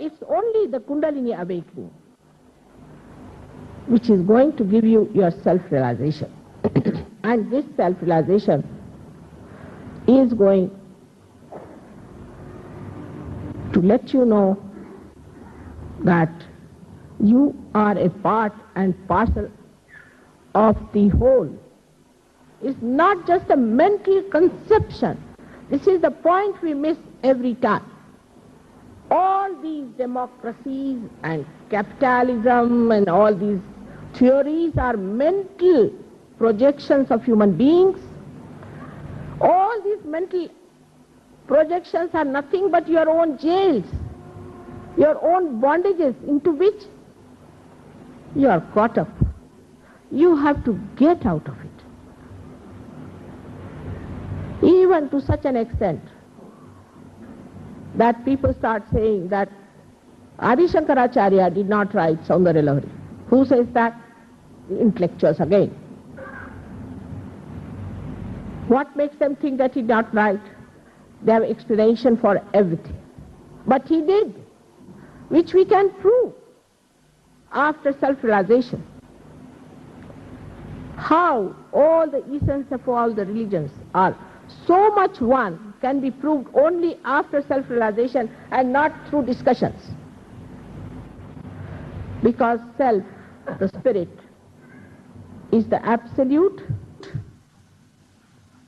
it's only the Kundalini awakening which is going to give you your self-realization. And this self-realization is going to let you know that you are a part and parcel of the whole. It's not just a mental conception. This is the point we miss every time. All these democracies and capitalism and all these theories are mental projections of human beings. All these mental projections are nothing but your own jails, your own bondages into which you are caught up. You have to get out of it. Even to such an extent that people start saying that Adi Shankaracharya did not write Saundarya Lahari. Who says that? The intellectuals again. What makes them think that he did not write? They have explanation for everything. But he did, which we can prove after self-realization. How all the essence of all the religions are so much one can be proved only after self-realization and not through discussions. Because self, the spirit, is the absolute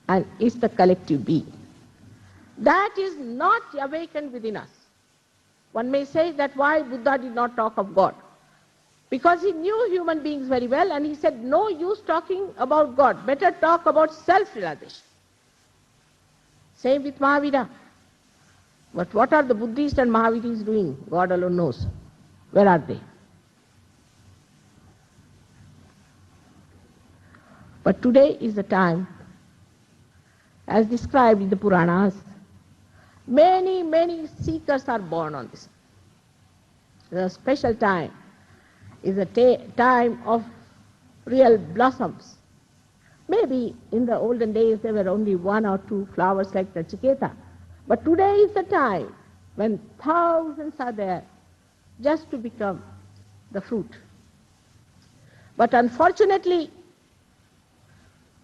and is the collective being. That is not awakened within us. One may say that why Buddha did not talk of God. Because he knew human beings very well and he said, no use talking about God, better talk about self-realization. Same with Mahavira. But what are the Buddhists and Mahaviris doing? God alone knows. Where are they? But today is the time, as described in the Puranas, many, many seekers are born on this. The special time is a time of real blossoms. Maybe in the olden days there were only one or two flowers like the Chiketa. But today is the time when thousands are there just to become the fruit. But unfortunately,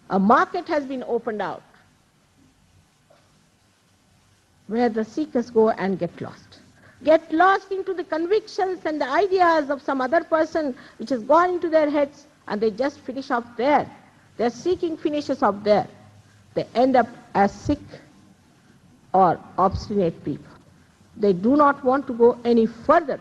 a market has been opened out where the seekers go and get lost. Get lost into the convictions and the ideas of some other person which has gone into their heads and they just finish up there. Their seeking finishes up there. They end up as sick or obstinate people. They do not want to go any further.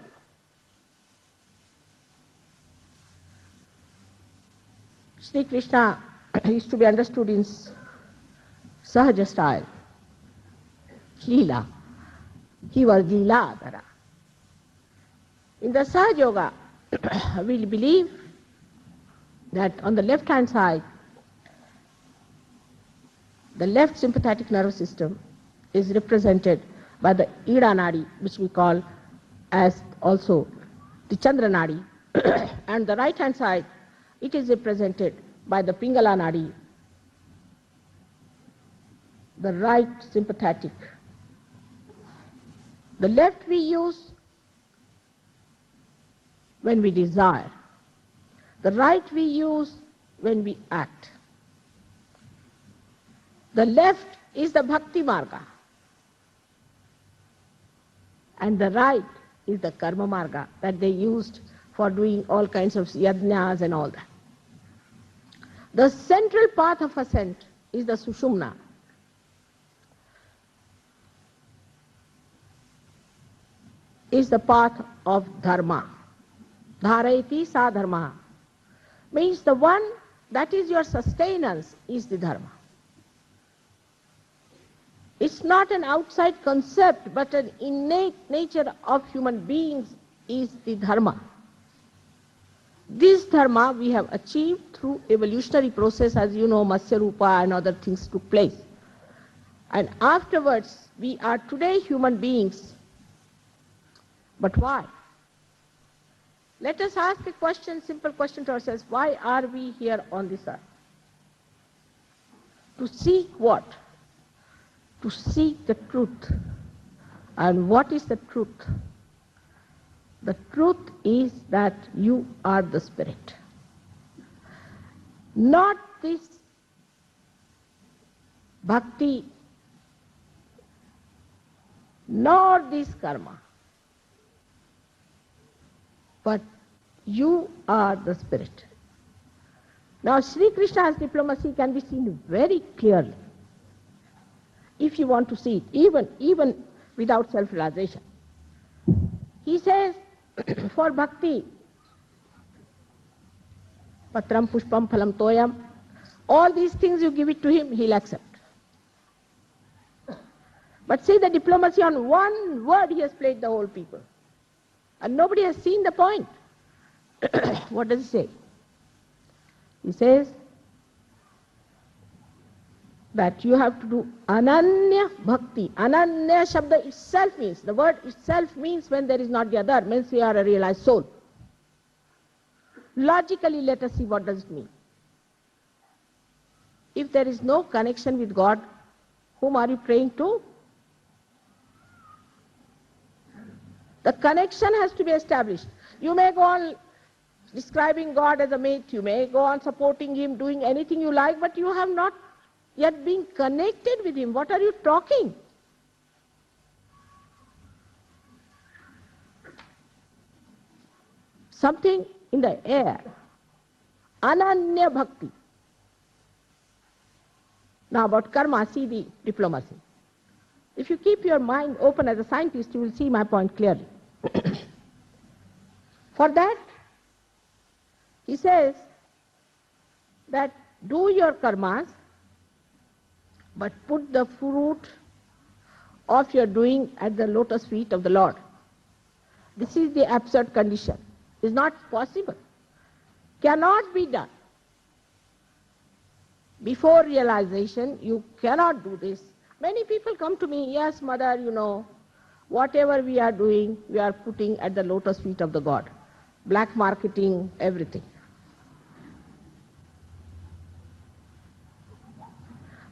Sri Krishna is to be understood in Sahaja style. Leela. He was Leeladhara. In the Sahaja Yoga, we believe that on the left-hand side, the left sympathetic nervous system is represented by the Ida Nadi, which we call as also the Chandra Nadi, and the right-hand side, it is represented by the Pingala Nadi, the right sympathetic. The left we use when we desire. The right we use when we act. The left is the Bhakti Marga. And the right is the Karma Marga that they used for doing all kinds of yajnas and all that. The central path of ascent is the Sushumna. Is the path of Dharma. Dharayati sa Dharma. Means the one that is your sustenance is the Dharma. It's not an outside concept, but an innate nature of human beings is the Dharma. This Dharma we have achieved through evolutionary process, as you know, Matsya Rupa and other things took place. And afterwards, we are today human beings. But why? Let us ask a question, simple question to ourselves. Why are we here on this earth? To seek what? To seek the truth. And what is the truth? The truth is that you are the spirit. Not this bhakti, nor this karma, but you are the spirit. Now Sri Krishna's diplomacy can be seen very clearly, if you want to see it, even without self-realization. He says, for bhakti, patram pushpam phalam toyam, all these things you give it to him, he'll accept. But see the diplomacy, on one word he has played the whole people. And nobody has seen the point. What does he say? He says that you have to do ananya bhakti. Ananya shabda itself means, the word itself means when there is not the other, means we are a realized soul. Logically, let us see what does it mean. If there is no connection with God, whom are you praying to? The connection has to be established. You may go on describing God as a mate, you may go on supporting him, doing anything you like, but you have not yet been connected with him. What are you talking? Something in the air. Ananya bhakti. Now about karma, see the diplomacy. If you keep your mind open as a scientist, you will see my point clearly. For that, he says that do your karmas, but put the fruit of your doing at the lotus feet of the Lord. This is the absurd condition. It's not possible. Cannot be done. Before realization, you cannot do this. Many people come to me, yes, mother, you know, whatever we are doing, we are putting at the lotus feet of the God. Black marketing, everything.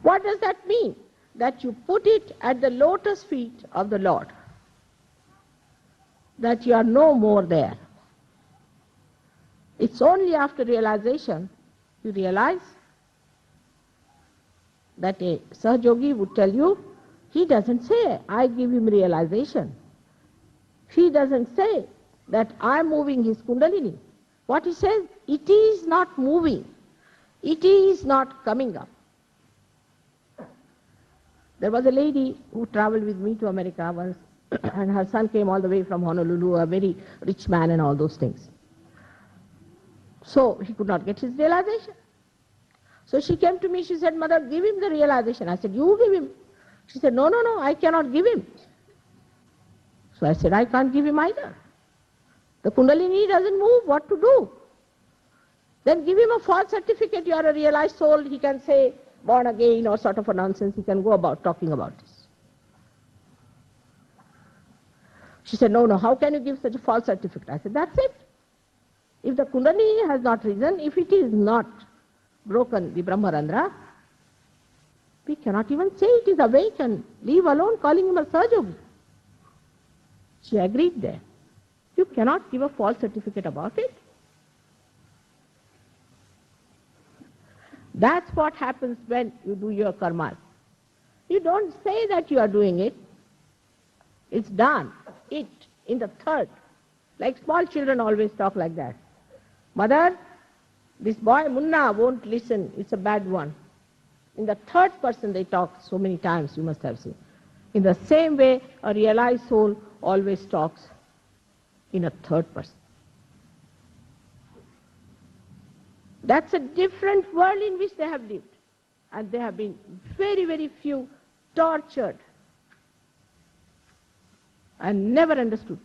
What does that mean? That you put it at the lotus feet of the Lord. That you are no more there. It's only after realization you realize that a Sahajogi would tell you, he doesn't say, I give him realization. He doesn't say that I'm moving his kundalini. What he says, it is not moving. It is not coming up. There was a lady who traveled with me to America once, and her son came all the way from Honolulu, a very rich man and all those things. So he could not get his realization. So she came to me, she said, Mother, give him the realization. I said, you give him. She said, no, I cannot give him. So I said, I can't give him either. The kundalini doesn't move, what to do? Then give him a false certificate, you are a realized soul, he can say, born again or sort of a nonsense, he can go about talking about this. She said, no, how can you give such a false certificate? I said, that's it. If the kundalini has not risen, if it is not broken, the Brahmarandra, we cannot even say it is awake and leave alone calling him a Sahajogi. She agreed there. You cannot give a false certificate about it. That's what happens when you do your karmas. You don't say that you are doing it. It's done. It, in the third. Like small children always talk like that. Mother, this boy Munna won't listen, it's a bad one. In the third person they talk so many times, you must have seen. In the same way, a realized soul always talks in a third person. That's a different world in which they have lived. And they have been very, very few tortured and never understood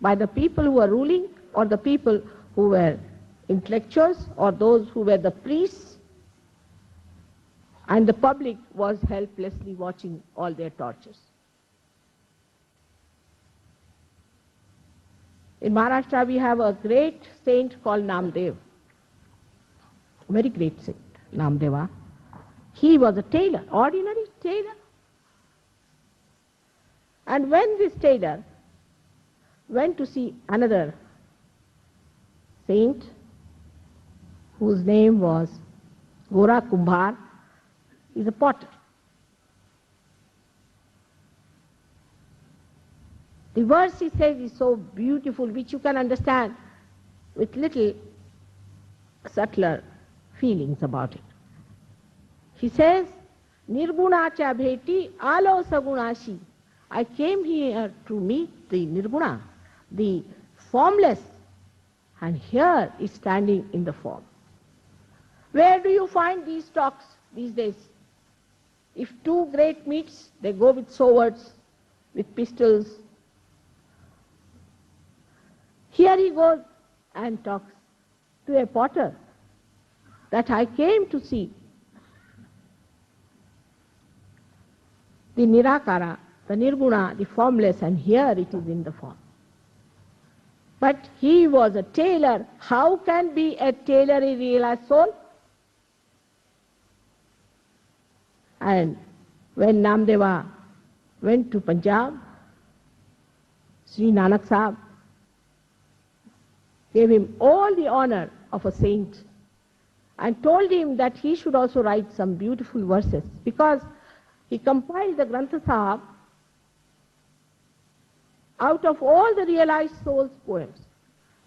by the people who were ruling or the people who were intellectuals or those who were the priests, and the public was helplessly watching all their tortures. In Maharashtra we have a great saint called Namdev, very great saint, Namdeva. He was a tailor, ordinary tailor. And when this tailor went to see another saint whose name was Gora Kumbhar. He's a potter. The verse he says is so beautiful, which you can understand with little subtler feelings about it. He says, Nirguna cha bheti alo sagunashi. I came here to meet the Nirguna, the formless, and here is standing in the form. Where do you find these talks these days? If two great meets, they go with swords, with pistols. Here he goes and talks to a potter that I came to see the Nirakara, the Nirguna, the formless, and here it is in the form. But he was a tailor. How can be a tailor a realized soul? And when Namdeva went to Punjab, Sri Nanak Sahib gave him all the honor of a saint and told him that he should also write some beautiful verses, because he compiled the Granth Sahib out of all the realized souls' poems,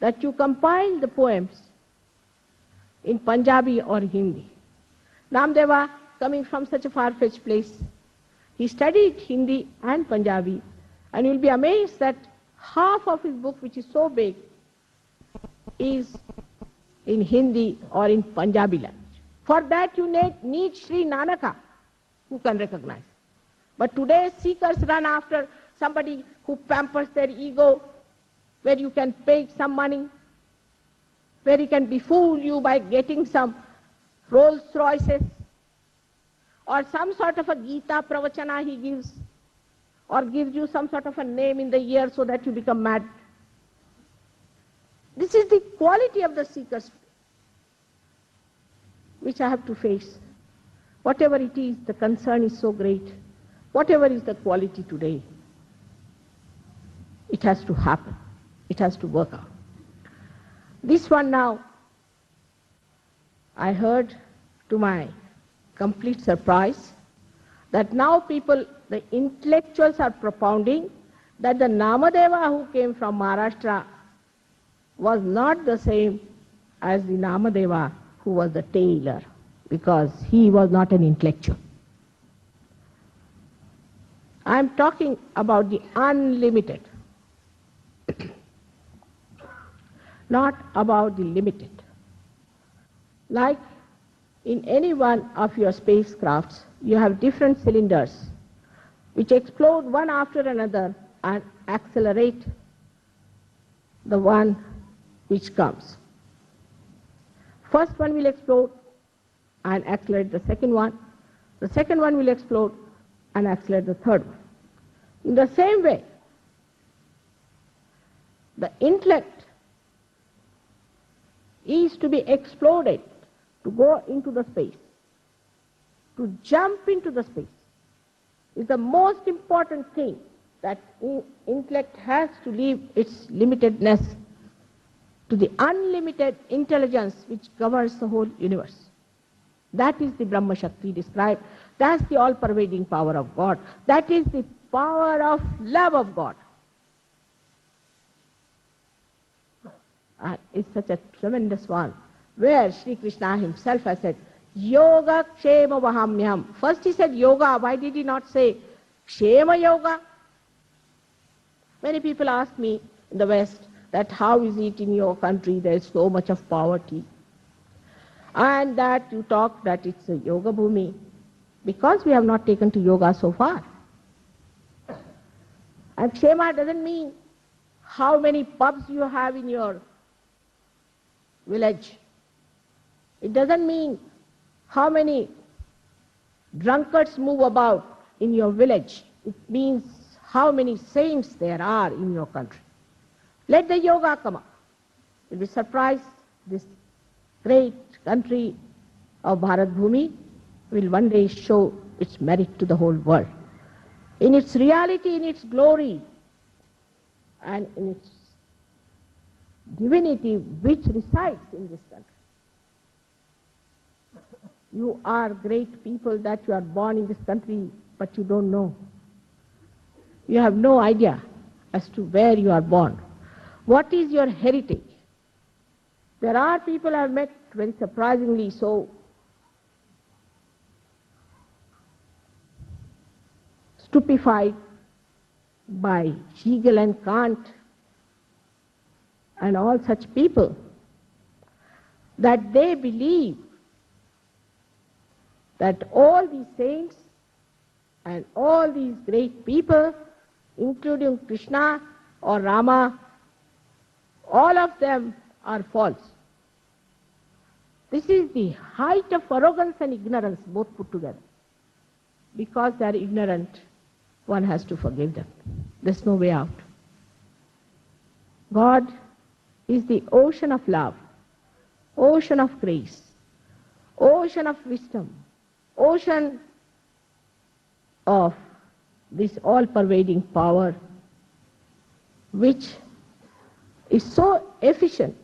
that you compile the poems in Punjabi or Hindi. Namdeva, coming from such a far-fetched place, he studied Hindi and Punjabi, and you'll be amazed that half of his book, which is so big, is in Hindi or in Punjabi language. For that you need Sri Nanaka, who can recognize. But today seekers run after somebody who pampers their ego, where you can pay some money, where he can befool you by getting some Rolls Royces, or some sort of a Gita pravachana he gives, or gives you some sort of a name in the year so that you become mad. This is the quality of the seekers which I have to face. Whatever it is, the concern is so great. Whatever is the quality today, it has to happen. It has to work out. This one now, I heard to my complete surprise that now people, the intellectuals are propounding that the Namadeva who came from Maharashtra was not the same as the Namadeva who was the tailor, because he was not an intellectual. I am talking about the unlimited, not about the limited. Like in any one of your spacecrafts, you have different cylinders which explode one after another and accelerate the one which comes. First one will explode and accelerate the second one. The second one will explode and accelerate the third one. In the same way, the intellect is to be exploded, to go into the space, to jump into the space, is the most important thing, that intellect has to leave its limitedness to the unlimited intelligence which governs the whole universe. That is the Brahma Shakti described. That's the all-pervading power of God. That is the power of love of God. It's such a tremendous one, where Sri Krishna himself has said, Yoga Kshema Vahamyam. First he said yoga. Why did he not say Kshema Yoga? Many people ask me in the West that how is it in your country there is so much of poverty, and that you talk that it's a yoga bhumi, because we have not taken to yoga so far. And Kshema doesn't mean how many pubs you have in your village. It doesn't mean how many drunkards move about in your village. It means how many saints there are in your country. Let the yoga come up. You'll be surprised. This great country of Bharat Bhumi will one day show its merit to the whole world. In its reality, in its glory, and in its divinity which resides in this country. You are great people that you are born in this country, but you don't know. You have no idea as to where you are born. What is your heritage? There are people I have met very surprisingly so stupefied by Hegel and Kant and all such people that they believe that all these saints and all these great people, including Krishna or Rama, all of them are false. This is the height of arrogance and ignorance both put together. Because they are ignorant, one has to forgive them. There's no way out. God is the ocean of love, ocean of grace, ocean of wisdom, ocean of this all-pervading power which is so efficient,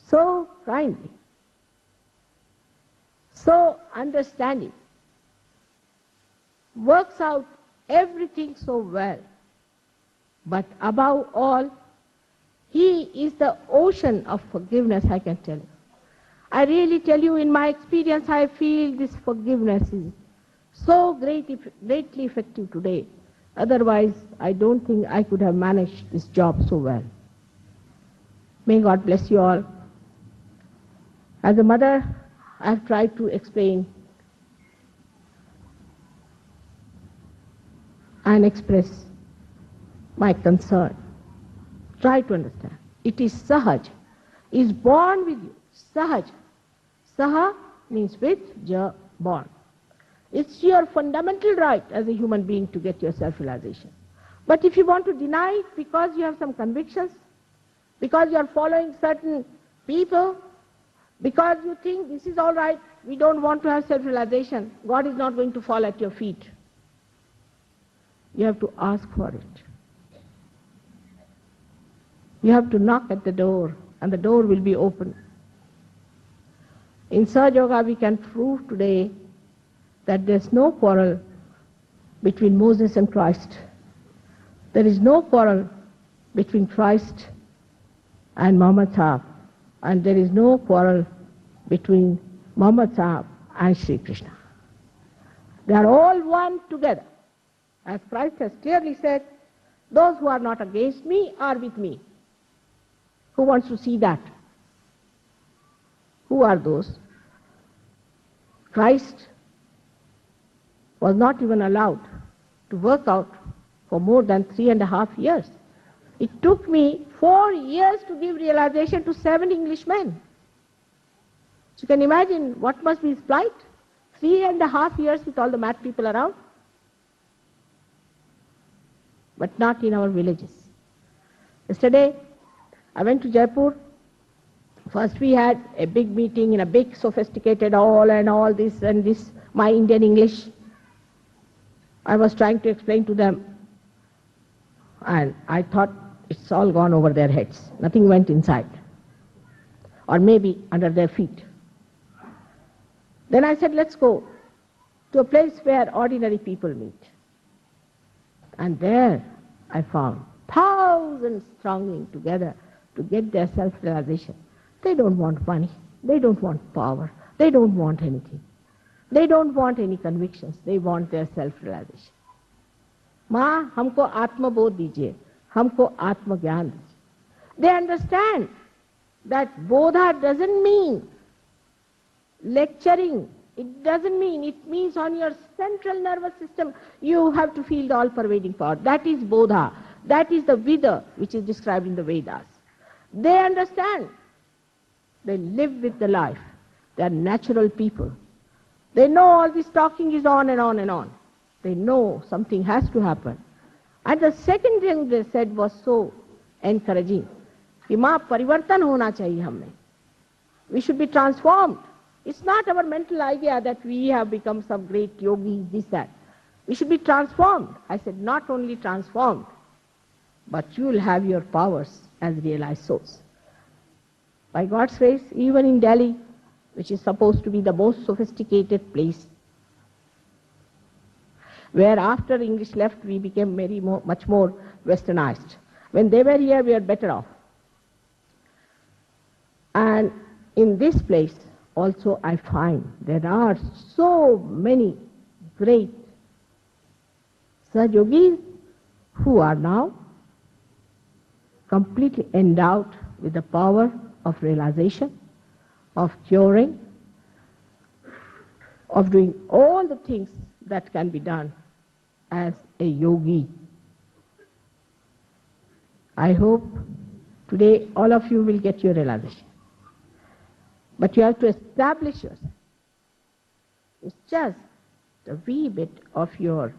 so kindly, so understanding, works out everything so well. But above all, He is the ocean of forgiveness, I can tell you. I really tell you, in my experience, I feel this forgiveness is so greatly effective today. Otherwise, I don't think I could have managed this job so well. May God bless you all. As a mother, I have tried to explain and express my concern. Try to understand. It is Sahaja. Is born with you. Sahaja. Saha means with, ja, born. It's your fundamental right as a human being to get your self-realization. But if you want to deny it because you have some convictions, because you are following certain people, because you think this is all right, we don't want to have self-realization, God is not going to fall at your feet. You have to ask for it. You have to knock at the door, and the door will be open. In Sahaja Yoga, we can prove today that there is no quarrel between Moses and Christ. There is no quarrel between Christ and Muhammad Sahib, and there is no quarrel between Muhammad Sahib and Sri Krishna. They are all one together. As Christ has clearly said, those who are not against me are with me. Who wants to see that? Who are those? Christ was not even allowed to work out for more than 3.5 years. It took me 4 years to give realization to 7 Englishmen. So you can imagine what must be his plight. 3.5 years with all the mad people around. But not in our villages. Yesterday, I went to Jaipur. First we had a big meeting in a big sophisticated hall and all this and this, my Indian English. I was trying to explain to them, and I thought it's all gone over their heads. Nothing went inside, or maybe under their feet. Then I said, let's go to a place where ordinary people meet. And there I found thousands thronging together to get their self-realization. They don't want money. They don't want power. They don't want anything. They don't want any convictions. They want their self-realization. Ma, humko atma bodh dijiye. Humko atma gyan dijiye. They understand that bodha doesn't mean lecturing. It doesn't mean, it means on your central nervous system, you have to feel the all-pervading power. That is bodha. That is the vida, which is described in the Vedas. They understand. They live with the life. They are natural people. They know all this talking is on and on and on. They know something has to happen. And the second thing they said was so encouraging. कि माँ परिवर्तन होना चाहिए हमें. We should be transformed. It's not our mental idea that we have become some great yogis, this, that. We should be transformed. I said, not only transformed, but you will have your powers as realized souls. By God's grace, even in Delhi, which is supposed to be the most sophisticated place, where after English left we became much more westernized. When they were here, we were better off. And in this place also I find there are so many great Sahajogis who are now completely endowed with the power of realization, of curing, of doing all the things that can be done as a yogi. I hope today all of you will get your realization. But you have to establish yourself. It's just a wee bit of your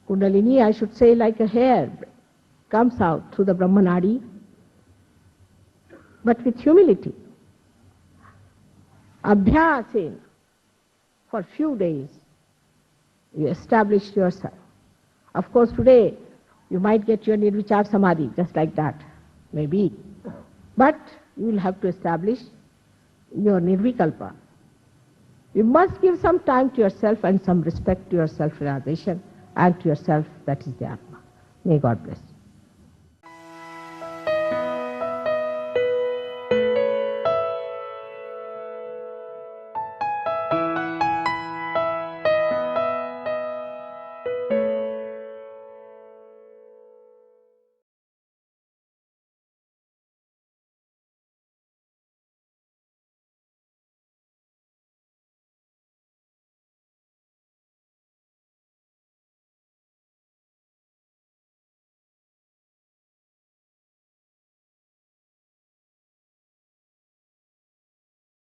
Kundalini, I should say, like a hair, comes out through the Brahmanadi, but with humility. Abhyasin, for few days, you establish yourself. Of course, today, you might get your Nirvichar Samadhi, just like that, maybe. But you will have to establish your Nirvikalpa. You must give some time to yourself and some respect to your self-realization and to yourself, that is the Atma. May God bless you.